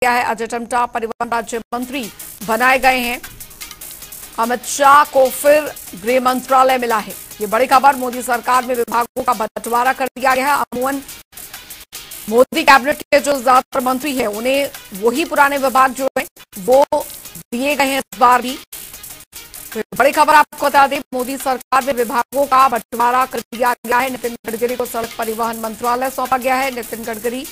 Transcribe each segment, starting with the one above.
गया है। अजय टम्टा परिवहन राज्य मंत्री बनाए गए हैं। अमित शाह को फिर गृह मंत्रालय मिला है। ये बड़ी खबर। मोदी सरकार में विभागों का बंटवारा कर दिया गया है। अमूमन मोदी कैबिनेट के जो ज्यादातर मंत्री हैं उन्हें वही पुराने विभाग जो है वो दिए गए हैं इस बार भी। तो बड़ी खबर आपको बता दें, मोदी सरकार में विभागों का बंटवारा कर दिया गया है। नितिन गडकरी को सड़क परिवहन मंत्रालय सौंपा गया है। नितिन गडकरी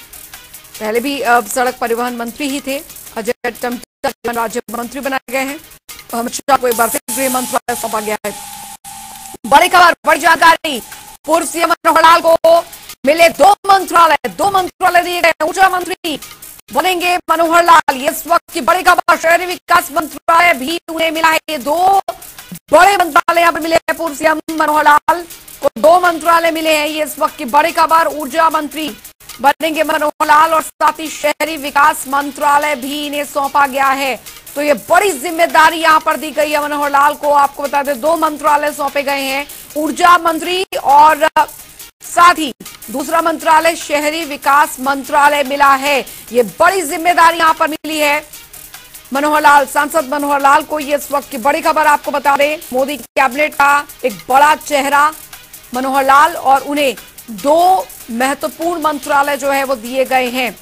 पहले भी सड़क परिवहन मंत्री ही थे। अजय टम्टा राज्य मंत्री बनाए गए हैं। अमित शाह को एक बार फिर गृह मंत्रालय सौंपा गया है। बड़ी खबर, बड़ी जानकारी। पूर्व सीएम मनोहर लाल को मिले दो मंत्रालय दिए गए। ऊर्जा मंत्री बनेंगे मनोहर लाल। ये इस वक्त की बड़ी खबर। शहरी विकास मंत्रालय भी उन्हें मिला है। ये दो बड़े मंत्रालय यहाँ पर मिले हैं। पूर्व सीएम मनोहर लाल को दो मंत्रालय मिले हैं। ये इस वक्त की बड़ी खबर। ऊर्जा मंत्री बनेंगे मनोहर लाल और साथ ही शहरी विकास मंत्रालय भी इन्हें सौंपा गया है। तो ये बड़ी जिम्मेदारी यहाँ पर दी गई है मनोहर लाल को। आपको बता दें, दो मंत्रालय सौंपे गए हैं। ऊर्जा मंत्री और साथ ही दूसरा मंत्रालय शहरी विकास मंत्रालय मिला है। ये बड़ी जिम्मेदारी यहां पर मिली है मनोहर लाल, सांसद मनोहर लाल को। ये इस वक्त की बड़ी खबर आपको बता दें। मोदी कैबिनेट का एक बड़ा चेहरा मनोहर लाल और उन्हें दो महत्वपूर्ण मंत्रालय जो है वो दिए गए हैं।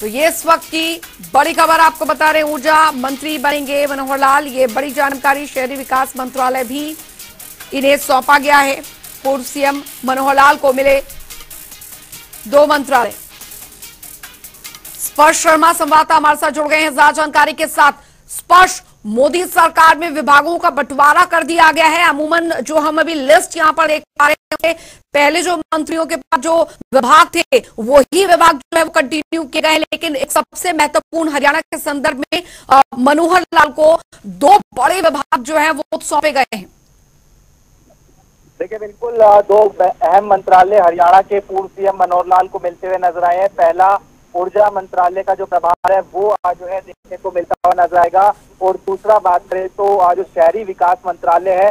तो ये इस वक्त की बड़ी खबर आपको बता रहे। ऊर्जा मंत्री बनेंगे मनोहर लाल। ये बड़ी जानकारी। शहरी विकास मंत्रालय भी इन्हें सौंपा गया है। पूर्व सीएम मनोहर लाल को मिले दो मंत्रालय। स्पर्श शर्मा संवाददाता हमारे साथ जुड़ गए हैं ज्यादा जानकारी के साथ। स्पर्श, मोदी सरकार में विभागों का बंटवारा कर दिया गया है। अमूमन जो हम अभी लिस्ट यहां पर देख पा रहे हैं, पहले जो मंत्रियों के पास जो विभाग थे वही विभाग जो है वो कंटिन्यू किए गए, लेकिन एक सबसे महत्वपूर्ण हरियाणा के संदर्भ में मनोहर लाल को दो बड़े विभाग जो है वो सौंपे गए हैं। देखिए, बिल्कुल दो अहम मंत्रालय हरियाणा के पूर्व सीएम मनोहर लाल को मिलते हुए नजर आए हैं। पहला ऊर्जा मंत्रालय का जो प्रभार है वो आज जो है देखने को मिलता हुआ नजर आएगा और दूसरा बात करें तो आज जो शहरी विकास मंत्रालय है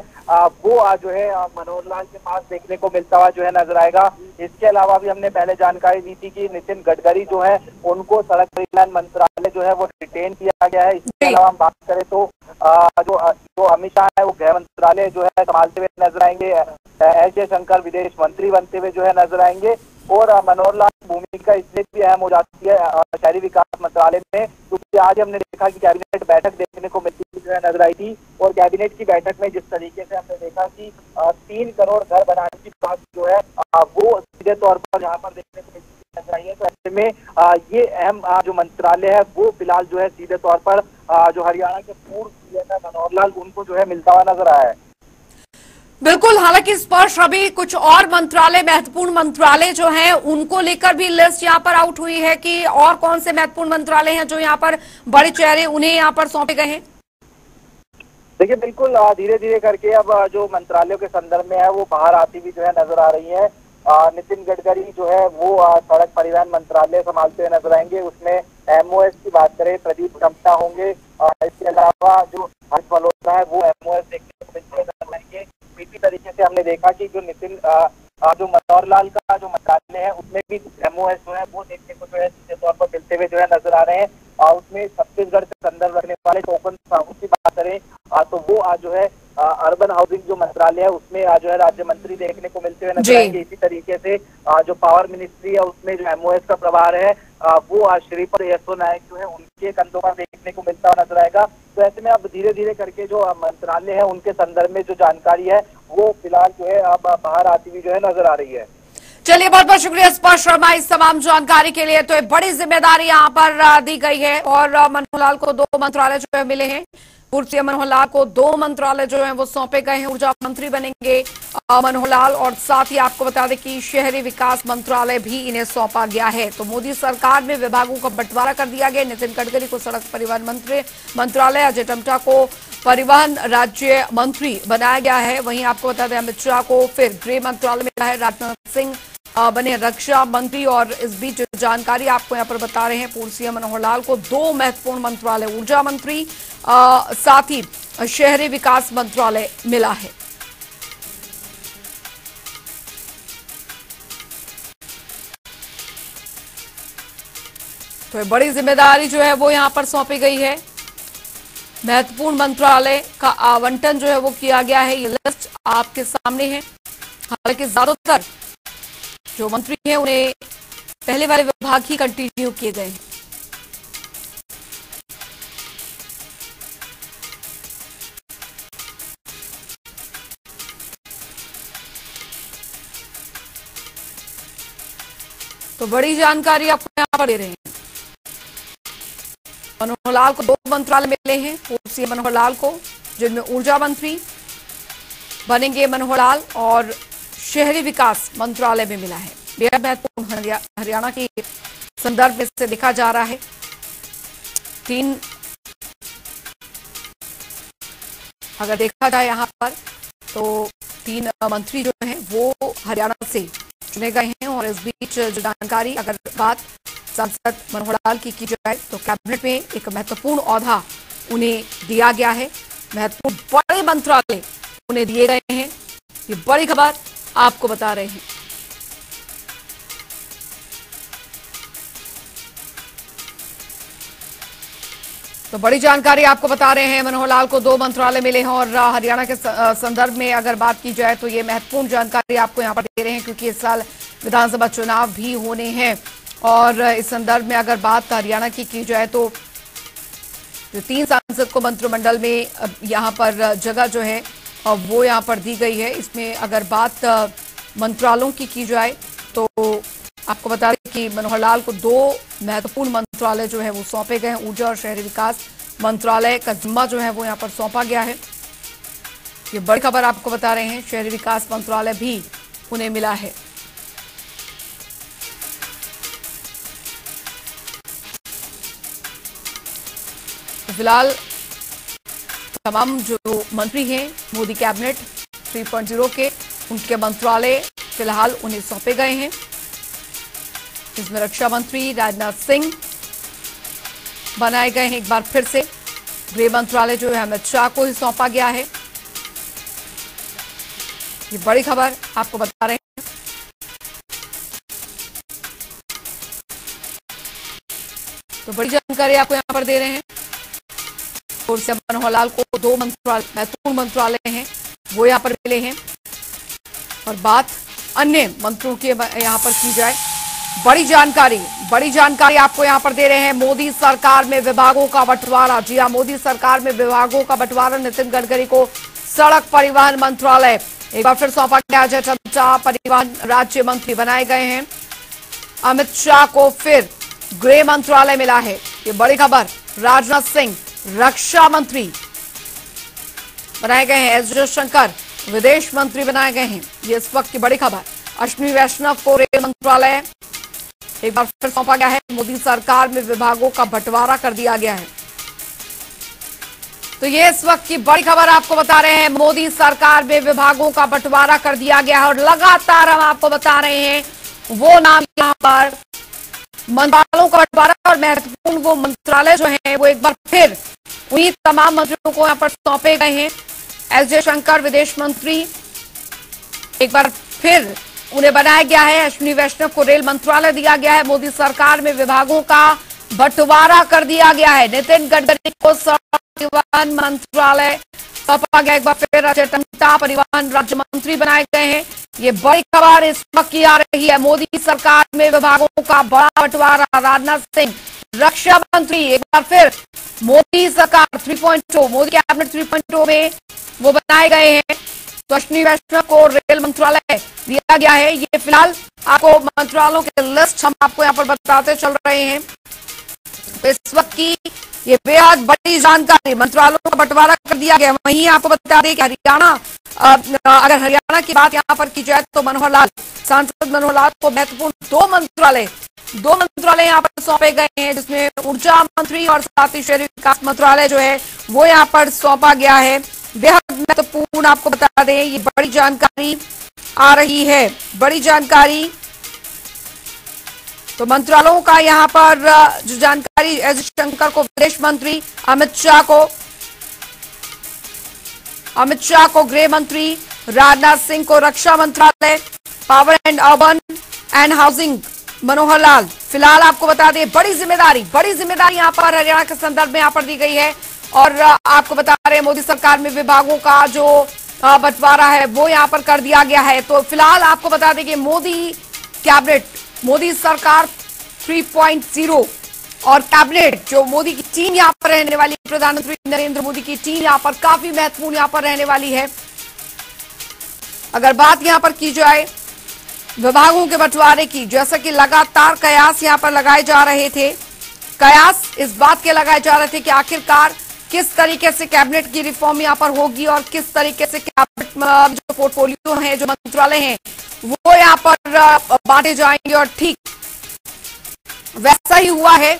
वो आज जो है मनोहर लाल के पास देखने को मिलता हुआ जो है नजर आएगा। इसके अलावा भी हमने पहले जानकारी दी थी कि नितिन गडकरी जो है उनको सड़क परिवहन मंत्रालय जो है वो रिटेन किया गया है। इसके अलावा हम बात करें तो जो अमित शाह है वो गृह मंत्रालय जो है संभालते हुए नजर आएंगे। एस जयशंकर विदेश मंत्री बनते हुए जो है नजर आएंगे और मनोहर लाल की भूमिका इसलिए भी अहम हो जाती है शहरी विकास मंत्रालय में, क्योंकि आज हमने देखा कि कैबिनेट बैठक देखने को मिलती जो है नजर आई थी और कैबिनेट की बैठक में जिस तरीके से हमने देखा कि 3 करोड़ घर बनाने की बात जो है वो सीधे तौर पर यहाँ पर देखने को मिलती नजर आई है। तो ऐसे में ये अहम जो मंत्रालय है वो फिलहाल जो है सीधे तौर पर जो हरियाणा के पूर्व सीएम मनोहर लाल उनको जो है मिलता हुआ नजर आया है। बिल्कुल, हालांकि स्पर्श अभी कुछ और मंत्रालय, महत्वपूर्ण मंत्रालय जो हैं उनको लेकर भी लिस्ट यहाँ पर आउट हुई है कि और कौन से महत्वपूर्ण मंत्रालय हैं जो यहाँ पर बड़े चेहरे उन्हें यहाँ पर सौंपे गए हैं। देखिए, बिल्कुल धीरे धीरे करके अब जो मंत्रालयों के संदर्भ में है वो बाहर आती हुई जो है नजर आ रही है। नितिन गडकरी जो है वो सड़क परिवहन मंत्रालय संभालते हुए नजर आएंगे। उसमें एमओएस की बात करें प्रदीप टम्टा होंगे। इसके अलावा जो हर्ष मल्होत्रा है वो एमओएस देखने को मिलते हुए नजर आएंगे। इसी तरीके से हमने देखा कि जो नितिन जो मनोहर लाल का जो मंत्रालय है उसमें भी एमओएस जो है वो देखने को जो है सीधे तौर पर मिलते हुए जो है नजर आ रहे हैं। उसमें छत्तीसगढ़ से संदर्भ रखने वाले टोकन साहू की बात करें तो वो आज जो है अर्बन हाउसिंग जो मंत्रालय है उसमें आज जो है राज्य मंत्री देखने को मिलते हुए नजर आएंगे। इसी तरीके से जो पावर मिनिस्ट्री है उसमें जो एमओएस का प्रभार है वो आज श्रीपद येसो नायक जो है उनके कंधों पर देखने को मिलता हुआ नजर आएगा। तो ऐसे में अब धीरे धीरे करके जो मंत्रालय है उनके संदर्भ में जो जानकारी है वो फिलहाल जो है अब बाहर आती हुई जो है नजर आ रही है। चलिए, बहुत बहुत शुक्रिया स्पर्श शर्मा इस तमाम जानकारी के लिए। तो एक बड़ी जिम्मेदारी यहाँ पर दी गई है और मनोहर लाल को दो मंत्रालय जो है मिले हैं। पूर्व सीएम मनोहर लाल को दो मंत्रालय जो है वो सौंपे गए हैं। ऊर्जा मंत्री बनेंगे मनोहर लाल और साथ ही आपको बता दें कि शहरी विकास मंत्रालय भी इन्हें सौंपा गया है। तो मोदी सरकार में विभागों का बंटवारा कर दिया गया। नितिन गडकरी को सड़क परिवहन मंत्रालय, अजय टम्टा को परिवहन राज्य मंत्री बनाया गया है। वहीं आपको बता दें अमित शाह को फिर गृह मंत्रालय मिला है। राजनाथ सिंह बने रक्षा मंत्री और इस बीच जानकारी आपको यहाँ पर बता रहे हैं पूर्व सीएम मनोहर लाल को दो महत्वपूर्ण मंत्रालय, ऊर्जा मंत्री साथ ही शहरी विकास मंत्रालय मिला है। तो ये बड़ी जिम्मेदारी जो है वो यहाँ पर सौंपी गई है। महत्वपूर्ण मंत्रालय का आवंटन जो है वो किया गया है। ये लिस्ट आपके सामने है। हालांकि ज्यादातर जो मंत्री हैं उन्हें पहले वाले विभाग ही कंटिन्यू किए गए हैं। तो बड़ी जानकारी आपको यहां पर दे रहे हैं। मनोहर लाल को 2 मंत्रालय मिले हैं, पूर्व सीएम मनोहर लाल को, जिनमें ऊर्जा मंत्री बनेंगे मनोहर लाल और शहरी विकास मंत्रालय में मिला है। बेहद महत्वपूर्ण हरियाणा के संदर्भ में से देखा जा रहा है। 3 अगर देखा जाए यहां पर तो 3 मंत्री जो हैं वो हरियाणा से चुने गए हैं। और इस बीच जो जानकारी अगर बात सांसद मनोहर लाल की जाए तो कैबिनेट में एक महत्वपूर्ण ओहदा उन्हें दिया गया है। महत्वपूर्ण बड़े मंत्रालय उन्हें दिए गए हैं। ये बड़ी खबर आपको बता रहे हैं। तो बड़ी जानकारी आपको बता रहे हैं। मनोहर लाल को 2 मंत्रालय मिले हैं और हरियाणा के संदर्भ में अगर बात की जाए तो ये महत्वपूर्ण जानकारी आपको यहां पर दे रहे हैं, क्योंकि इस साल विधानसभा चुनाव भी होने हैं। और इस संदर्भ में अगर बात हरियाणा की जाए तो जो 3 सांसद को मंत्रिमंडल में यहां पर जगह जो है वो यहां पर दी गई है। इसमें अगर बात मंत्रालयों की जाए तो आपको बता दें कि मनोहर लाल को 2 महत्वपूर्ण मंत्रालय जो है वो सौंपे गए हैं। ऊर्जा और शहरी विकास मंत्रालय का जिम्मा जो है वो यहां पर सौंपा गया है। ये बड़ी खबर आपको बता रहे हैं। शहरी विकास मंत्रालय भी उन्हें मिला है। तो फिलहाल तमाम जो मंत्री हैं मोदी कैबिनेट 3.0 के, उनके मंत्रालय फिलहाल उन्हें सौंपे गए हैं। इसमें रक्षा मंत्री राजनाथ सिंह बनाए गए हैं एक बार फिर से। गृह मंत्रालय जो है अमित शाह को ही सौंपा गया है। ये बड़ी खबर आपको बता रहे हैं। तो बड़ी जानकारी आपको यहां पर दे रहे हैं। और से मनोहर लाल को 2 मंत्रालय महत्वपूर्ण मंत्रालय हैं वो यहां पर मिले हैं। और बात अन्य मंत्रियों की यहां पर की जाए, बड़ी जानकारी आपको यहां पर दे रहे हैं। मोदी सरकार में विभागों का बंटवारा। जी हां, मोदी सरकार में विभागों का बंटवारा। नितिन गडकरी को सड़क परिवहन मंत्रालय एक बार फिर सौंपा गया। अजय टम्टा परिवहन राज्य मंत्री बनाए गए हैं। अमित शाह को फिर गृह मंत्रालय मिला है। ये बड़ी खबर। राजनाथ सिंह रक्षा मंत्री बनाए गए हैं। एस जयशंकर विदेश मंत्री बनाए गए हैं। ये इस वक्त की बड़ी खबर। अश्विनी वैष्णव को रेल मंत्रालय एक बार फिर सौंपा गया है। मोदी सरकार में विभागों का बंटवारा कर दिया गया है। तो ये इस वक्त की बड़ी खबर आपको बता रहे हैं। मोदी सरकार में विभागों का बंटवारा कर दिया गया है और लगातार हम आपको बता रहे हैं वो नाम यहां पर मंत्रालयों का बंटवारा और महत्वपूर्ण वो मंत्रालय जो है वो एक बार फिर उन्हीं तमाम मंत्रियों को यहां पर सौंपे गए हैं। एस जयशंकर विदेश मंत्री एक बार फिर उन्हें बनाया गया है। अश्विनी वैष्णव को रेल मंत्रालय दिया गया है। मोदी सरकार में विभागों का बंटवारा कर दिया गया है। नितिन गडकरी को सड़क परिवहन मंत्रालय सौंपा गया। एक बार फिर अजय टम्टा परिवहन राज्य मंत्री बनाए गए हैं। ये बड़ी खबर इस वक्त की आ रही है। मोदी सरकार में विभागों का बड़ा बंटवारा। राजनाथ सिंह रक्षा मंत्री एक बार फिर मोदी सरकार 3.0 मोदी कैबिनेट 3.0 में वो बनाए गए हैं। तो अश्विनी वैष्णव को रेल मंत्रालय दिया गया है। ये फिलहाल आपको मंत्रालयों की लिस्ट हम आपको यहाँ पर बताते चल रहे हैं। तो इस वक्त की ये बेहद बड़ी जानकारी। मंत्रालयों का बंटवारा कर दिया गया। वहीं आपको बता दें कि हरियाणा अगर हरियाणा की बात यहाँ पर की जाए तो मनोहर लाल सांसद मनोहर लाल को महत्वपूर्ण 2 मंत्रालय यहाँ पर सौंपे गए हैं, जिसमें ऊर्जा मंत्री और साथ ही शहरी विकास मंत्रालय जो है वो यहाँ पर सौंपा गया है। बेहद महत्वपूर्ण आपको बता दें ये बड़ी जानकारी आ रही है। बड़ी जानकारी तो मंत्रालयों का यहाँ पर जो जानकारी एस जयशंकर को विदेश मंत्री, अमित शाह को गृह मंत्री, राजनाथ सिंह को रक्षा मंत्रालय, power and urban and housing Manohar Lal, फिलहाल आपको बता दें बड़ी जिम्मेदारी यहाँ पर हरियाणा के संदर्भ में यहाँ पर दी गई है। और आपको बता रहे हैं मोदी सरकार में विभागों का जो बंटवारा है वो यहाँ पर कर दिया गया है। तो फिलहाल आपको बता दें कि मोदी कैबिनेट, मोदी सरकार 3.0 और कैबिनेट, जो मोदी की टीम यहाँ पर रहने वाली, प्रधानमंत्री नरेंद्र मोदी की टीम यहाँ पर काफी महत्वपूर्ण यहाँ पर रहने वाली है। अगर बात यहाँ पर की जाए विभागों के बंटवारे की, जैसा कि लगातार कयास यहाँ पर लगाए जा रहे थे, कयास इस बात के लगाए जा रहे थे कि आखिरकार किस तरीके से कैबिनेट की रिफॉर्म यहाँ पर होगी और किस तरीके से कैबिनेट जो पोर्टफोलियो है, जो मंत्रालय हैं, वो यहाँ पर बांटे जाएंगे। और ठीक वैसा ही हुआ है।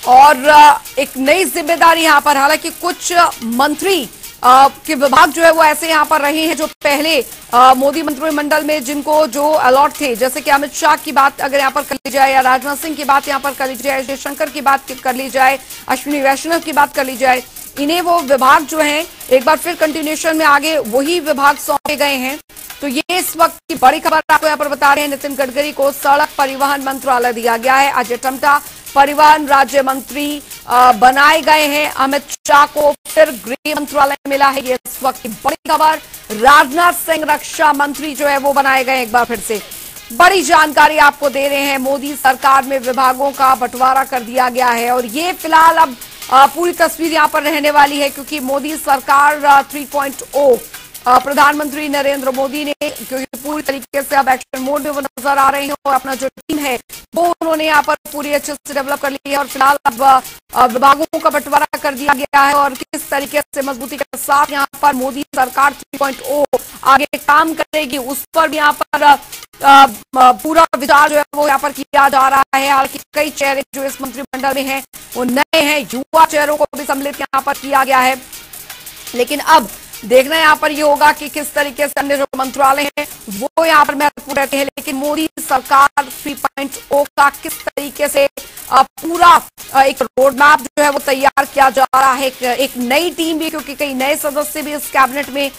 और एक नई जिम्मेदारी यहाँ पर, हालांकि कुछ मंत्री के विभाग जो है वो ऐसे यहाँ पर रहे हैं जो पहले मोदी मंत्रिमंडल में जिनको जो अलॉट थे, जैसे कि अमित शाह की बात अगर यहाँ पर कर ली जाए, या राजनाथ सिंह की बात यहाँ पर कर ली जाए, जयशंकर की बात कर ली जाए, अश्विनी वैष्णव की बात कर ली जाए, इन्हें वो विभाग जो हैं एक बार फिर कंटिन्यूएशन में आगे वही विभाग सौंपे गए हैं। तो ये इस वक्त की बड़ी खबर आपको यहाँ पर बता रहे हैं। नितिन गडकरी को सड़क परिवहन मंत्रालय दिया गया है। अजय टम्टा परिवहन राज्य मंत्री बनाए गए हैं। अमित शाह को फिर गृह मंत्रालय मिला है। ये इस वक्त की बड़ी खबर। राजनाथ सिंह रक्षा मंत्री जो है वो बनाए गए एक बार फिर से। बड़ी जानकारी आपको दे रहे हैं। मोदी सरकार में विभागों का बंटवारा कर दिया गया है और ये फिलहाल अब पूरी तस्वीर यहां पर रहने वाली है, क्योंकि मोदी सरकार 3.0 प्रधानमंत्री नरेंद्र मोदी ने, क्योंकि पूरी तरीके से अब एक्शन मोड में वो नजर आ रहे हैं और अपना जो टीम है वो उन्होंने यहाँ पर पूरी अच्छे से डेवलप कर ली है। और फिलहाल अब विभागों का बंटवारा कर दिया गया है और किस तरीके से मजबूती के साथ यहाँ पर मोदी सरकार 3.0 आगे काम करेगी, उस पर भी यहाँ पर पूरा विचार जो है वो यहाँ पर किया जा रहा है। हालांकि कई चेहरे जो इस मंत्रिमंडल में हैं वो नए हैं, युवा चेहरों को भी सम्मिलित यहाँ पर किया गया है। लेकिन अब देखना यहाँ पर ये होगा कि किस तरीके से अन्य जो मंत्रालय हैं वो यहाँ पर महत्वपूर्ण रहते हैं। लेकिन मोदी सरकार 3.0 का किस तरीके से पूरा एक रोड मैप जो है वो तैयार किया जा रहा है। एक नई टीम भी, क्योंकि कई नए सदस्य भी इस कैबिनेट में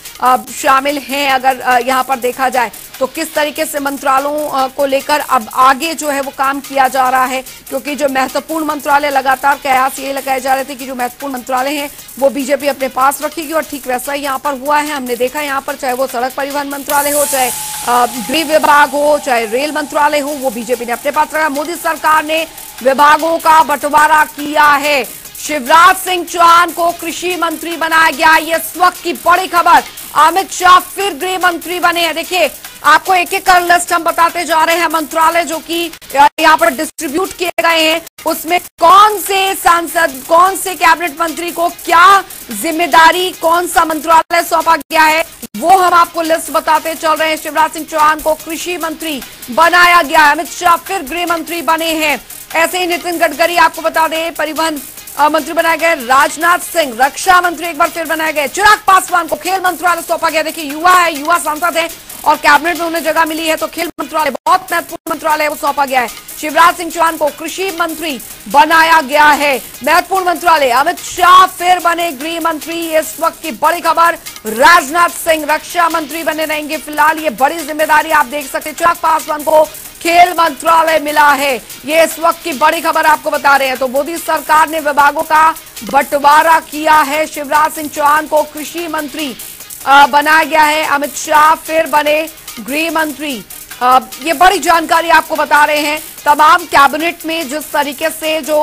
शामिल हैं। अगर यहाँ पर देखा जाए तो किस तरीके से मंत्रालयों को लेकर अब आगे जो है वो काम किया जा रहा है, क्योंकि जो महत्वपूर्ण मंत्रालय, लगातार कयास ये लगाए जा रहे थे कि जो महत्वपूर्ण मंत्रालय हैं वो बीजेपी अपने पास रखेगी और ठीक वैसा ही यहाँ पर हुआ है। हमने देखा यहाँ पर चाहे वो सड़क परिवहन मंत्रालय हो, चाहे गृह विभाग हो, चाहे रेल मंत्रालय हो, वो बीजेपी ने अपने पास रखा। मोदी सरकार ने विभागों का बंटवारा किया है। शिवराज सिंह चौहान को कृषि मंत्री बनाया गया। ये इस वक्त की बड़ी खबर। अमित शाह फिर गृह मंत्री बने हैं। देखिए आपको एक एक कर लिस्ट हम बताते जा रहे हैं। मंत्रालय जो कि यहाँ पर डिस्ट्रीब्यूट किए गए हैं, उसमें कौन से सांसद, कौन से कैबिनेट मंत्री को क्या जिम्मेदारी, कौन सा मंत्रालय सौंपा गया है, वो हम आपको लिस्ट बताते चल रहे हैं। शिवराज सिंह चौहान को कृषि मंत्री बनाया गया है। अमित शाह फिर गृह मंत्री बने हैं। ऐसे ही नितिन गडकरी आपको बता दें परिवहन मंत्री बनाए गए। राजनाथ सिंह रक्षा मंत्री एक बार फिर बनाए गए। चिराग पासवान को खेल मंत्रालय सौंपा गया। देखिए युवा है, युवा सांसद है और कैबिनेट में उन्हें जगह मिली है, तो खेल मंत्रालय बहुत महत्वपूर्ण मंत्रालय है वो सौंपा गया है। शिवराज सिंह चौहान को कृषि मंत्री बनाया गया है। महत्वपूर्ण मंत्रालय। अमित शाह फिर बने गृह मंत्री। इस वक्त की बड़ी खबर। राजनाथ सिंह रक्षा मंत्री बने रहेंगे। फिलहाल ये बड़ी जिम्मेदारी आप देख सकते हैं। चिराग पासवान को खेल मंत्रालय मिला है। ये इस वक्त की बड़ी खबर आपको बता रहे हैं। तो मोदी सरकार ने विभागों का बंटवारा किया है। शिवराज सिंह चौहान को कृषि मंत्री बनाया गया है। अमित शाह फिर बने गृह मंत्री। ये बड़ी जानकारी आपको बता रहे हैं। तमाम कैबिनेट में जिस तरीके से जो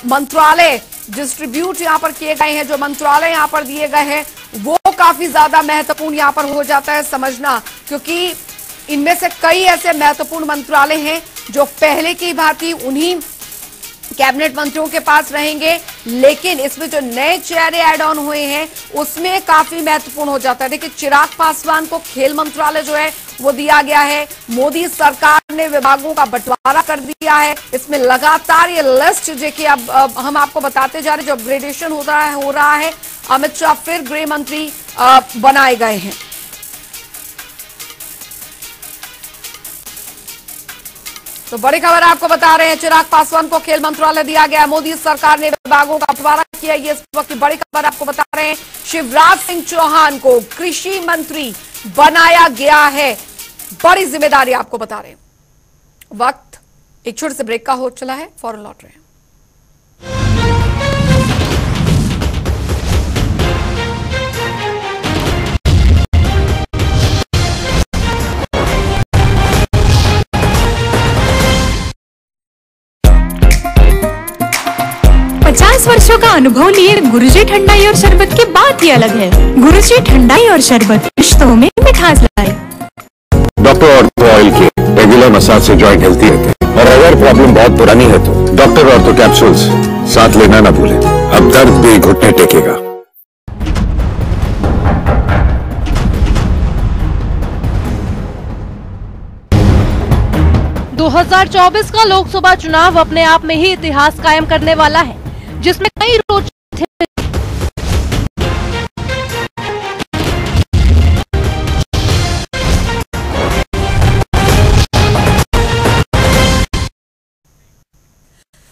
मंत्रालय डिस्ट्रीब्यूट यहाँ पर किए गए हैं, जो मंत्रालय यहाँ पर दिए गए हैं, वो काफी ज्यादा महत्वपूर्ण यहाँ पर हो जाता है समझना, क्योंकि इनमें से कई ऐसे महत्वपूर्ण मंत्रालय हैं जो पहले की भांति उन्हीं कैबिनेट मंत्रियों के पास रहेंगे, लेकिन इसमें जो नए चेहरे ऐड ऑन हुए हैं उसमें काफी महत्वपूर्ण हो जाता है। देखिए चिराग पासवान को खेल मंत्रालय जो है वो दिया गया है। मोदी सरकार ने विभागों का बंटवारा कर दिया है। इसमें लगातार ये लिस्ट देखिए अब हम आपको बताते जा रहे हैं, जो अपग्रेडेशन हो रहा है। अमित शाह फिर गृह मंत्री बनाए गए हैं। तो बड़ी खबर आपको बता रहे हैं। चिराग पासवान को खेल मंत्रालय दिया गया। मोदी सरकार ने विभागों का बंटवारा किया। ये इस वक्त की बड़ी खबर आपको बता रहे हैं। शिवराज सिंह चौहान को कृषि मंत्री बनाया गया है। बड़ी जिम्मेदारी आपको बता रहे हैं। वक्त एक छोटे से ब्रेक का हो चला है, फौरन लौट रहे हैं। वर्षों का अनुभव लिए गुरुजी ठंडाई और शरबत की बात ही अलग है। गुरुजी ठंडाई और शरबत रिश्तों में मिठास लाए। डॉक्टर ऑर्थो ऑयल के रेगुलर मसाज से जॉइंट हेल्थी रहते हैं। और अगर प्रॉब्लम बहुत पुरानी है तो डॉक्टर ऑर्थो कैप्सूल्स साथ लेना ना भूलें। अब दर्द भी घुटने टेकेगा। दो 2024 का लोकसभा चुनाव अपने आप में ही इतिहास कायम करने वाला है, जिसमें कई रोचक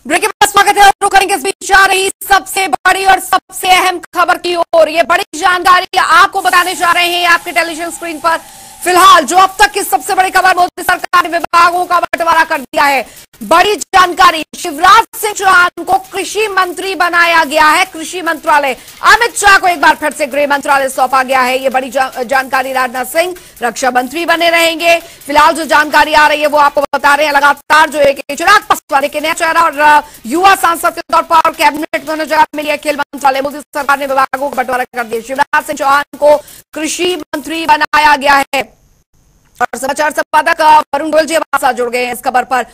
ब्रेक के बाद स्वागत है। रुक करेंगे इस बीच आ रही सबसे बड़ी और सबसे अहम खबर की ओर। ये बड़ी जानकारी आपको बताने जा रहे हैं आपके टेलीविजन स्क्रीन पर। फिलहाल जो अब तक की सबसे बड़ी खबर, मोदी सरकार ने विभागों का बंटवारा कर दिया है। बड़ी जानकारी, शिवराज सिंह चौहान को कृषि मंत्री बनाया गया है। कृषि मंत्रालय अमित शाह को एक बार फिर से गृह मंत्रालय सौंपा गया है। ये बड़ी जानकारी, राजनाथ सिंह रक्षा मंत्री बने रहेंगे। फिलहाल जो जानकारी आ रही है वो आपको बता रहे हैं लगातार। जो एक चिराग पासवान के नया चेहरा और युवा सांसद के तौर पर कैबिनेट में जगह मिली है खेल मंत्रालय। मोदी सरकार ने विभागों का बंटवारा कर दिया। शिवराज सिंह चौहान को कृषि मंत्री बनाया गया है। और समाचार संपादक वरुण गोयल जी हमारे साथ जुड़ गए हैं इस खबर पर।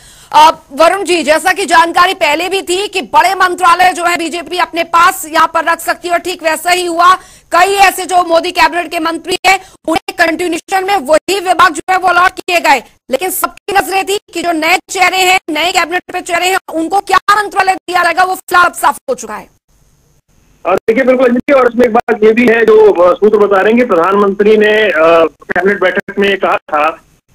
वरुण जी, जैसा कि जानकारी पहले भी थी कि बड़े मंत्रालय जो है बीजेपी अपने पास यहां पर रख सकती है और ठीक वैसा ही हुआ। कई ऐसे जो मोदी कैबिनेट के मंत्री हैं उन्हें कंटिन्यूएशन में वही विभाग जो है वो अलॉट किए गए, लेकिन सबकी नजरें थी कि जो नए चेहरे हैं, नए कैबिनेट पे चेहरे हैं, उनको क्या मंत्रालय दिया जाएगा वो फिलहाल साफ हो चुका है। देखिए बिल्कुल, और इसमें एक बात ये भी है जो सूत्र बता रहे हैं कि प्रधानमंत्री ने कैबिनेट बैठक में कहा था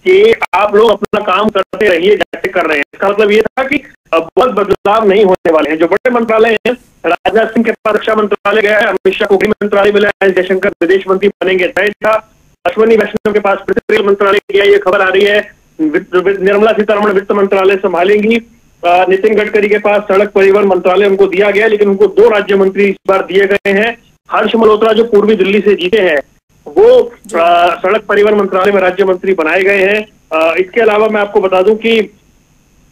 कि आप लोग अपना काम करते रहिए जैसे कर रहे हैं। इसका मतलब ये था कि बहुत बदलाव नहीं होने वाले हैं। जो बड़े मंत्रालय हैं, राजनाथ सिंह के पास रक्षा मंत्रालय गया है, अमित शाह को गृह मंत्रालय मिला है, जयशंकर विदेश मंत्री बनेंगे तय था, अश्विनी वैष्णव के पास पेट्रोलियम मंत्रालय गया, ये खबर आ रही है। निर्मला सीतारमण वित्त मंत्रालय संभालेंगी। नितिन गडकरी के पास सड़क परिवहन मंत्रालय उनको दिया गया, लेकिन उनको 2 राज्य मंत्री इस बार दिए गए हैं। हर्ष मल्होत्रा जो पूर्वी दिल्ली से जीते हैं वो सड़क परिवहन मंत्रालय में राज्य मंत्री बनाए गए हैं। इसके अलावा मैं आपको बता दूं कि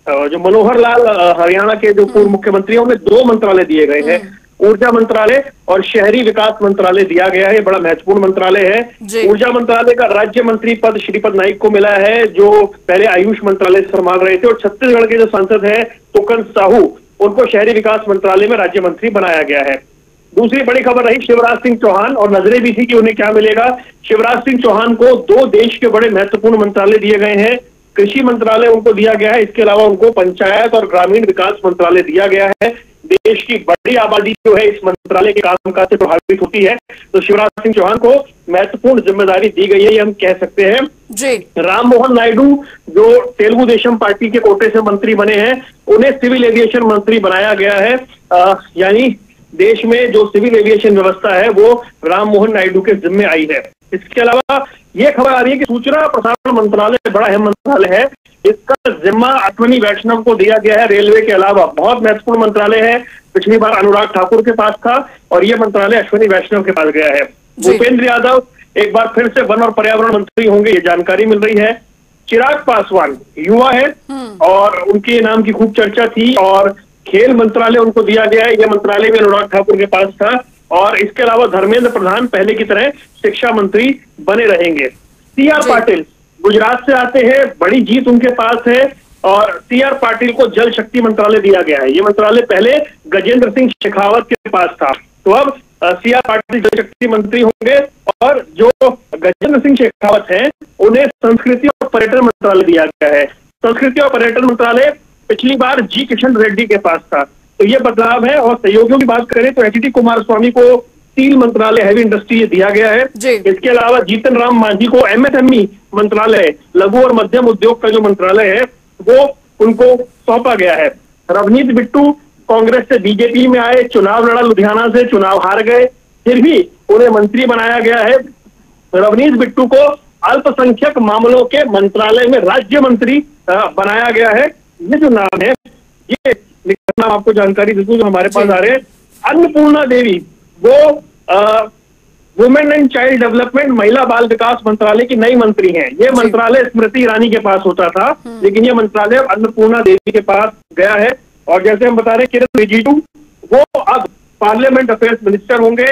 जो मनोहर लाल हरियाणा के जो पूर्व मुख्यमंत्री हैं उन्हें 2 मंत्रालय दिए गए हैं। ऊर्जा मंत्रालय और शहरी विकास मंत्रालय दिया गया है। बड़ा महत्वपूर्ण मंत्रालय है। ऊर्जा मंत्रालय का राज्य मंत्री पद श्रीपद नाइक को मिला है, जो पहले आयुष मंत्रालय संभाल रहे थे। और छत्तीसगढ़ के जो सांसद हैं टोकन साहू, उनको शहरी विकास मंत्रालय में राज्य मंत्री बनाया गया है। दूसरी बड़ी खबर रही शिवराज सिंह चौहान, और नजरें भी थी कि उन्हें क्या मिलेगा। शिवराज सिंह चौहान को 2 देश के बड़े महत्वपूर्ण मंत्रालय दिए गए हैं। कृषि मंत्रालय उनको दिया गया है, इसके अलावा उनको पंचायत और ग्रामीण विकास मंत्रालय दिया गया है। देश की बड़ी आबादी जो है इस मंत्रालय के कामकाज से प्रभावित होती है, तो शिवराज सिंह चौहान को महत्वपूर्ण जिम्मेदारी दी गई है, ये हम कह सकते हैं जी। राम मोहन नायडू जो तेलुगु देशम पार्टी के कोटे से मंत्री बने हैं, उन्हें सिविल एविएशन मंत्री बनाया गया है। यानी देश में जो सिविल एविएशन व्यवस्था है वो राम मोहन नायडू के जिम्मे आई है। इसके अलावा ये खबर आ रही है कि सूचना प्रसारण मंत्रालय बड़ा अहम मंत्रालय है, इसका जिम्मा अश्विनी वैष्णव को दिया गया है। रेलवे के अलावा बहुत महत्वपूर्ण मंत्रालय है, पिछली बार अनुराग ठाकुर के पास था और ये मंत्रालय अश्विनी वैष्णव के पास गया है। भूपेंद्र यादव एक बार फिर से वन और पर्यावरण मंत्री होंगे, ये जानकारी मिल रही है। चिराग पासवान युवा है और उनके नाम की खूब चर्चा थी, और खेल मंत्रालय उनको दिया गया है, यह मंत्रालय भी अनुराग ठाकुर के पास था। और इसके अलावा धर्मेंद्र प्रधान पहले की तरह शिक्षा मंत्री बने रहेंगे। CR पाटिल गुजरात से आते हैं, बड़ी जीत उनके पास है, और CR पाटिल को जल शक्ति मंत्रालय दिया गया है। ये मंत्रालय पहले गजेंद्र सिंह शेखावत के पास था, तो अब CR पाटिल जल शक्ति मंत्री होंगे। और जो गजेंद्र सिंह शेखावत हैं उन्हें संस्कृति और पर्यटन मंत्रालय दिया गया है। संस्कृति और पर्यटन मंत्रालय पिछली बार जी किशन रेड्डी के पास था, तो ये बदलाव है। और सहयोगियों की बात करें तो HD कुमारस्वामी को स्टील मंत्रालय हैवी इंडस्ट्री दिया गया है। इसके अलावा जीतन राम मांझी को MSME मंत्रालय लघु और मध्यम उद्योग का जो मंत्रालय है वो उनको सौंपा गया है। रवनीत बिट्टू कांग्रेस से बीजेपी में आए, चुनाव लड़ा, लुधियाना से चुनाव हार गए, फिर भी उन्हें मंत्री बनाया गया है। रवनीत बिट्टू को अल्पसंख्यक मामलों के मंत्रालय में राज्य मंत्री बनाया गया है। ये जो नाम है, ये नाम आपको जानकारी दे दूं जो हमारे पास आ रहे हैं। अन्नपूर्णा देवी, वो वुमेन एंड चाइल्ड डेवलपमेंट, महिला बाल विकास मंत्रालय की नई मंत्री हैं। ये मंत्रालय स्मृति ईरानी के पास होता था, लेकिन ये मंत्रालय अन्नपूर्णा देवी के पास गया है। और जैसे हम बता रहे हैं, किरण रिजिजू वो अब पार्लियामेंट अफेयर्स मिनिस्टर होंगे।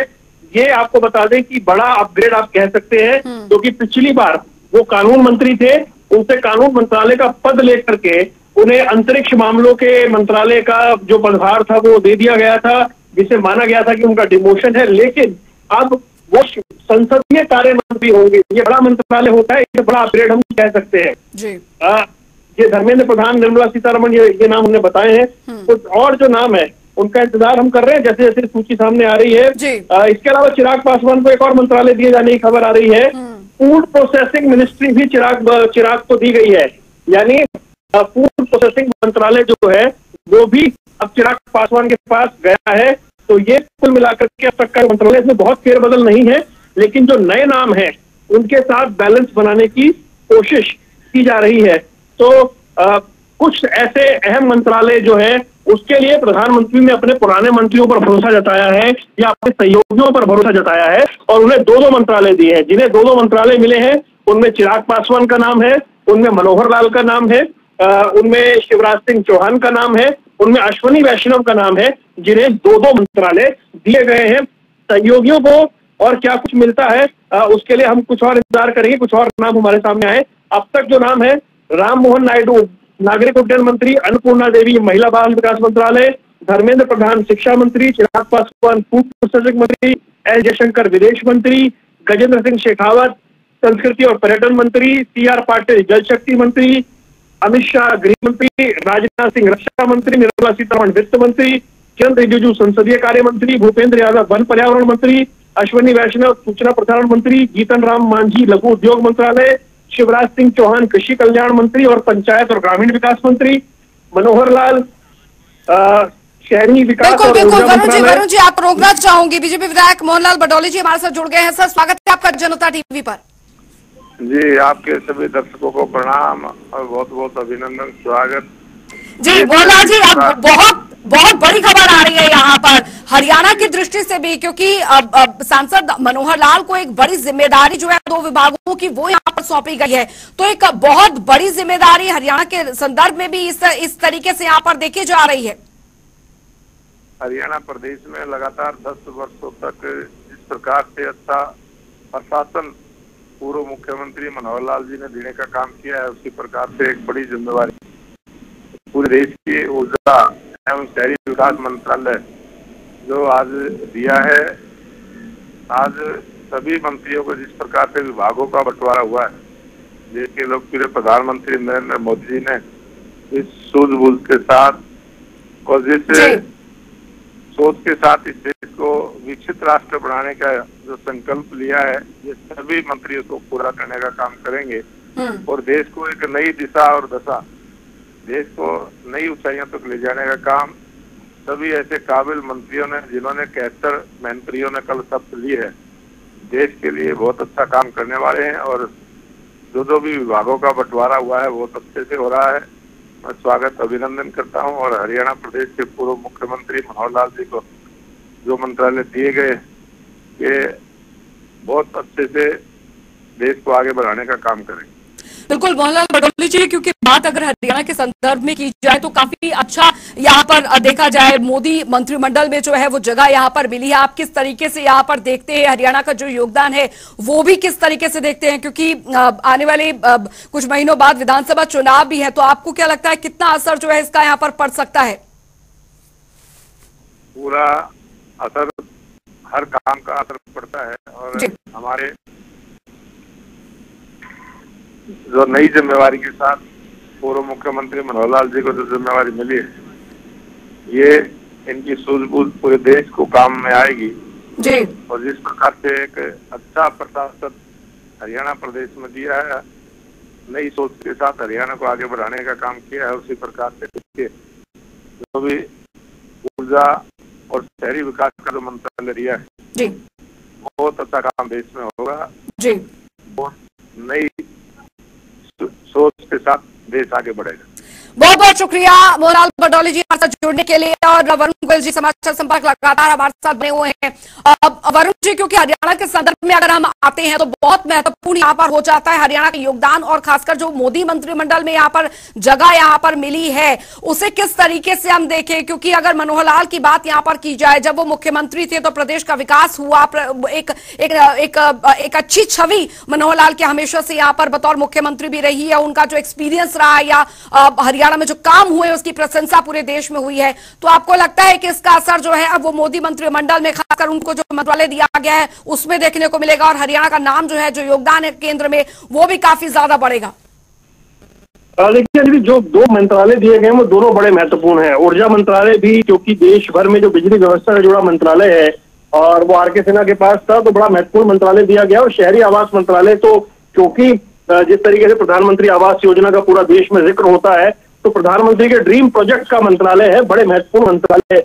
ये आपको बता दें कि बड़ा अपग्रेड आप कह सकते हैं, क्योंकि पिछली बार वो कानून मंत्री थे, उनसे कानून मंत्रालय का पद लेकर के उन्हें अंतरिक्ष मामलों के मंत्रालय का जो पदभार था वो दे दिया गया था, जिसे माना गया था कि उनका डिमोशन है। लेकिन अब वो संसदीय कार्य मंत्री होंगे। ये बड़ा मंत्रालय होता है, ये बड़ा अपग्रेड हम कह सकते हैं जी। ये धर्मेंद्र प्रधान, निर्मला सीतारमण, ये नाम हमने बताए हैं। कुछ और जो नाम है उनका इंतजार हम कर रहे हैं, जैसे जैसे सूची सामने आ रही है। इसके अलावा चिराग पासवान को एक और मंत्रालय दिए जाने की खबर आ रही है। फूड प्रोसेसिंग मिनिस्ट्री भी चिराग को दी गई है, यानी फूड प्रोसेसिंग मंत्रालय जो है वो भी अब चिराग पासवान के पास गया है। तो ये कुल मिलाकर के अब तक का मंत्रालय, इसमें बहुत फेरबदल नहीं है, लेकिन जो नए नाम है उनके साथ बैलेंस बनाने की कोशिश की जा रही है। तो कुछ ऐसे अहम मंत्रालय जो है उसके लिए प्रधानमंत्री ने अपने पुराने मंत्रियों पर भरोसा जताया है या अपने सहयोगियों पर भरोसा जताया है, और उन्हें दो मंत्रालय दिए हैं। जिन्हें दो मंत्रालय मिले हैं उनमें चिराग पासवान का नाम है, उनमें मनोहर लाल का नाम है, उनमें शिवराज सिंह चौहान का नाम है, उनमें अश्विनी वैष्णव का नाम है, जिन्हें दो मंत्रालय दिए गए हैं। सहयोगियों को और क्या कुछ मिलता है उसके लिए हम कुछ और इंतजार करेंगे, कुछ और नाम हमारे सामने आए। अब तक जो नाम है, राम मोहन नायडू नागरिक उड्डयन मंत्री, अन्नपूर्णा देवी महिला बाल विकास मंत्रालय, धर्मेंद्र प्रधान शिक्षा मंत्री, चिराग पासवान फूड प्रोसेसिंग मंत्री, एस जयशंकर विदेश मंत्री, गजेंद्र सिंह शेखावत संस्कृति और पर्यटन मंत्री, CR पाटिल जल शक्ति मंत्री, अमित शाह गृह मंत्री, राजनाथ सिंह रक्षा मंत्री, निर्मला सीतारमण वित्त मंत्री, किरण रिजिजू संसदीय कार्य मंत्री, भूपेंद्र यादव वन पर्यावरण मंत्री, अश्विनी वैष्णव सूचना प्रसारण मंत्री, जीतन राम मांझी लघु उद्योग मंत्रालय, शिवराज सिंह चौहान कृषि कल्याण मंत्री और पंचायत और ग्रामीण विकास मंत्री, मनोहर लाल शहरी विकास और ऊर्जा मंत्रालय। वरुण जी, आप रोकना चाहूंगी, बीजेपी विधायक मोहनलाल बडौली जी हमारे साथ जुड़ गए हैं। सर, स्वागत है आपका जनता टीवी पर। जी, आपके सभी दर्शकों को प्रणाम और बहुत बहुत अभिनंदन, स्वागत जी। मोहनलाल जी, अब बहुत बड़ी खबर आ रही है यहाँ पर हरियाणा की दृष्टि से भी, क्योंकि अब सांसद मनोहर लाल को एक बड़ी जिम्मेदारी जो है दो विभागों की वो यहाँ पर सौंपी गई है। तो एक बहुत बड़ी जिम्मेदारी हरियाणा के संदर्भ में भी इस तरीके से यहाँ पर देखी जा रही है। हरियाणा प्रदेश में लगातार 10 वर्षों तक जिस प्रकार से अच्छा प्रशासन पूर्व मुख्यमंत्री मनोहर लाल जी ने देने का काम किया है, उसी प्रकार से एक बड़ी जिम्मेवारी पूरे देश की ऊर्जा एवं शहरी विकास मंत्रालय जो आज दिया है। आज सभी मंत्रियों को जिस प्रकार से विभागों का बंटवारा हुआ है, देश के लोकप्रिय प्रधानमंत्री नरेंद्र मोदी जी ने इस सूझबूझ के साथ और जिस सोच के साथ इस देश को विकसित राष्ट्र बनाने का जो संकल्प लिया है, ये सभी मंत्रियों को पूरा करने का काम करेंगे और देश को एक नई दिशा और दशा, देश को नई ऊंचाइयों तक ले जाने का काम सभी ऐसे काबिल मंत्रियों ने, जिन्होंने 71 मंत्रियों ने कल शपथ ली है, देश के लिए बहुत अच्छा काम करने वाले हैं। और जो भी विभागों का बंटवारा हुआ है बहुत अच्छे से हो रहा है। मैं स्वागत अभिनंदन करता हूं और हरियाणा प्रदेश के पूर्व मुख्यमंत्री मनोहर लाल जी को जो मंत्रालय दिए गए, ये बहुत अच्छे से देश को आगे बढ़ाने का काम करेंगे। बिल्कुल मोहनलाल बडौली जी, क्योंकि बात अगर हरियाणा के संदर्भ में की जाए तो काफी अच्छा यहाँ पर देखा जाए, मोदी मंत्रिमंडल में जो है वो जगह यहाँ पर मिली है। आप किस तरीके से यहाँ पर देखते हैं हरियाणा का जो योगदान है, वो भी किस तरीके से देखते हैं, क्योंकि आने वाले कुछ महीनों बाद विधानसभा चुनाव भी है, तो आपको क्या लगता है कितना असर जो है इसका यहाँ पर पड़ सकता है? पूरा असर, हर काम का असर पड़ता है। और हमारे जो नई जिम्मेवारी के साथ पूर्व मुख्यमंत्री मनोहर लाल जी को जो जिम्मेवारी मिली है, ये इनकी सूझबूझ पूरे देश को काम में आएगी जी। और जिस प्रकार से एक अच्छा प्रशासन हरियाणा प्रदेश में दिया है, नई सोच के साथ हरियाणा को आगे बढ़ाने का काम किया है, उसी प्रकार से जो भी ऊर्जा और शहरी विकास का जो मंत्रालय दिया है जी, बहुत अच्छा काम देश में होगा जी। बहुत नई सोच के साथ देश आगे बढ़ेगा। बहुत बहुत शुक्रिया मोहनलाल बडौली जी हमारे साथ जुड़ने के लिए। और वरुण गोयल जी समाचार संपर्क लगातार हमारे साथ बने हुए हैं। वरुण जी, क्योंकि हरियाणा के संदर्भ में अगर हम आते हैं तो बहुत महत्वपूर्ण यहाँ पर हो जाता है हरियाणा का योगदान, और खासकर जो मोदी मंत्रिमंडल में यहाँ पर जगह यहाँ पर मिली है उसे किस तरीके से हम देखें। क्योंकि अगर मनोहर लाल की बात यहाँ पर की जाए, जब वो मुख्यमंत्री थे तो प्रदेश का विकास हुआ, एक अच्छी छवि मनोहर लाल की हमेशा से यहाँ पर बतौर मुख्यमंत्री भी रही है, उनका जो एक्सपीरियंस रहा या हरियाणा में जो काम हुए उसकी प्रशंसा पूरे देश में हुई है। तो आपको लगता है कि इसका असर जो है अब वो मोदी मंत्रिमंडल में खासकर उनको जो मंत्रालय दिया गया है उसमें देखने को मिलेगा, और हरियाणा का नाम जो है, जो योगदान है केंद्र में, वो भी काफी ज्यादा बढ़ेगा? देखिए, जो 2 मंत्रालय दिए गए हैं वो दोनों बड़े महत्वपूर्ण हैं। ऊर्जा मंत्रालय भी, क्योंकि देश भर में जो बिजली व्यवस्था से जुड़ा मंत्रालय है और वो आर के सिन्हा के पास था, तो बड़ा महत्वपूर्ण मंत्रालय दिया गया। और शहरी आवास मंत्रालय तो क्योंकि जिस तरीके से प्रधानमंत्री आवास योजना का पूरा देश में जिक्र होता है, तो प्रधानमंत्री के ड्रीम प्रोजेक्ट का मंत्रालय है, बड़े महत्वपूर्ण मंत्रालय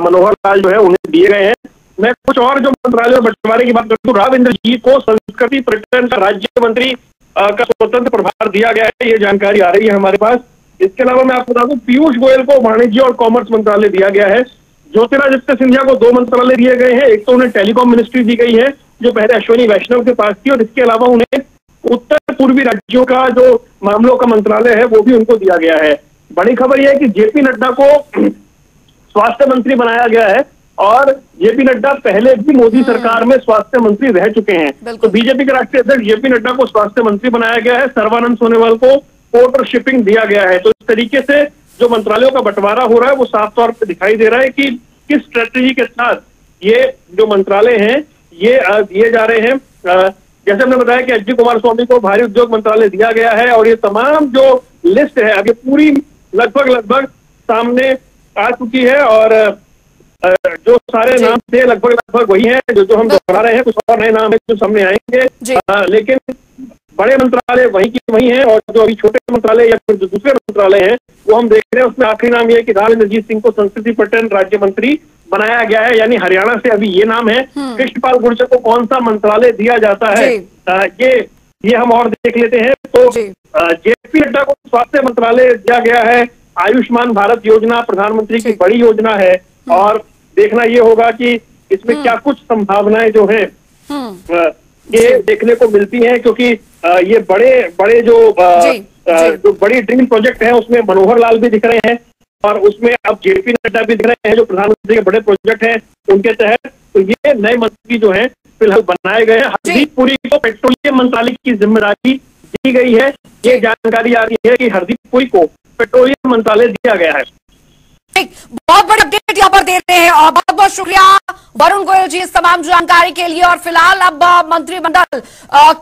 मनोहर लाल जो है उन्हें दिए गए हैं। मैं कुछ और जो मंत्रालय बंटवारे की बात करता हूँ, राव इंद्रजीत को संस्कृति पर्यटन का राज्य मंत्री का स्वतंत्र प्रभार दिया गया है, ये जानकारी आ रही है हमारे पास। इसके अलावा मैं आपको बता दूं, पीयूष गोयल को वाणिज्य और कॉमर्स मंत्रालय दिया गया है। ज्योतिरादित्य सिंधिया को 2 मंत्रालय दिए गए हैं। एक तो उन्हें टेलीकॉम मिनिस्ट्री दी गई है जो पहले अश्विनी वैष्णव के पास थी, और इसके अलावा उन्हें उत्तर पूर्वी राज्यों का जो मामलों का मंत्रालय है वो भी उनको दिया गया है। बड़ी खबर यह है कि जेपी नड्डा को स्वास्थ्य मंत्री बनाया गया है, और जेपी नड्डा पहले भी मोदी सरकार में स्वास्थ्य मंत्री रह चुके हैं। तो बीजेपी के राष्ट्रीय अध्यक्ष जेपी नड्डा को स्वास्थ्य मंत्री बनाया गया है, सर्बानंद सोनोवाल को पोर्ट और शिपिंग दिया गया है। तो इस तरीके से जो मंत्रालयों का बंटवारा हो रहा है वो साफ तौर पर दिखाई दे रहा है कि किस स्ट्रेटेजी के साथ ये जो मंत्रालय हैं ये दिए जा रहे हैं। जैसे हमने बताया कि एच डी कुमारस्वामी को भारी उद्योग मंत्रालय दिया गया है, और ये तमाम जो लिस्ट है अभी पूरी लगभग सामने आ चुकी है, और जो सारे नाम थे लगभग वही हैं जो हम दोहरा रहे हैं। कुछ और नए नाम है जो सामने आएंगे, लेकिन बड़े मंत्रालय वही की वही हैं, और जो अभी छोटे मंत्रालय या फिर जो दूसरे मंत्रालय हैं वो हम देख रहे हैं। उसमें आखिरी नाम यह है कि राव इंद्रजीत सिंह को संस्कृति पर्यटन राज्य मंत्री बनाया गया है, यानी हरियाणा से अभी ये नाम है। कृष्णपाल गुर्जर को कौन सा मंत्रालय दिया जाता है ये हम और देख लेते हैं। तो जेपी नड्डा को स्वास्थ्य मंत्रालय दिया गया है। आयुष्मान भारत योजना प्रधानमंत्री की बड़ी योजना है, और देखना ये होगा कि इसमें क्या कुछ संभावनाएं जो हैं ये देखने को मिलती हैं, क्योंकि ये बड़े जो बड़ी ड्रीम प्रोजेक्ट हैं उसमें मनोहर लाल भी दिख रहे हैं, और उसमें अब जेपी नड्डा भी दिख रहे हैं जो प्रधानमंत्री के बड़े प्रोजेक्ट हैं उनके तहत। तो ये नए मंत्री जो हैं फिलहाल बनाए गए हैं। हरदीप पुरी को पेट्रोलियम मंत्रालय की जिम्मेदारी दी गई है। ये जानकारी आ रही है कि हरदीप पुरी को पेट्रोलियम मंत्रालय दिया गया है। बहुत बड़ी अपडेट यहाँ पर दे रहे हैं, और बहुत बहुत शुक्रिया वरुण गोयल जी इस तमाम जानकारी के लिए। और फिलहाल अब मंत्रिमंडल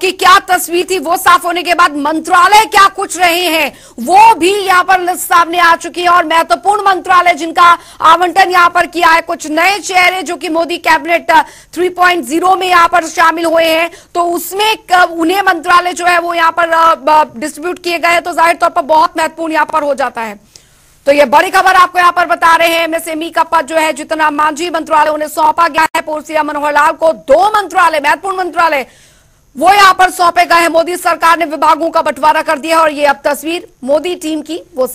की क्या तस्वीर थी वो साफ होने के बाद मंत्रालय क्या कुछ रहे हैं वो भी यहाँ पर लिस्ट सामने आ चुकी है, और महत्वपूर्ण मंत्रालय जिनका आवंटन यहाँ पर किया है, कुछ नए चेहरे जो कि मोदी कैबिनेट 3.0 में यहाँ पर शामिल हुए हैं, तो उसमें उन्हें मंत्रालय जो है वो यहाँ पर डिस्ट्रीब्यूट किए गए, तो जाहिर तौर पर बहुत महत्वपूर्ण यहाँ पर हो जाता है। तो ये बड़ी खबर आपको यहाँ पर बता रहे हैं। एमएसएमई का पद जो है जितना मांझी मंत्रालय उन्हें सौंपा गया है, पूर्व सीएम मनोहर लाल को 2 मंत्रालय महत्वपूर्ण मंत्रालय वो यहाँ पर सौंपे गए हैं। मोदी सरकार ने विभागों का बंटवारा कर दिया, और ये अब तस्वीर मोदी टीम की वो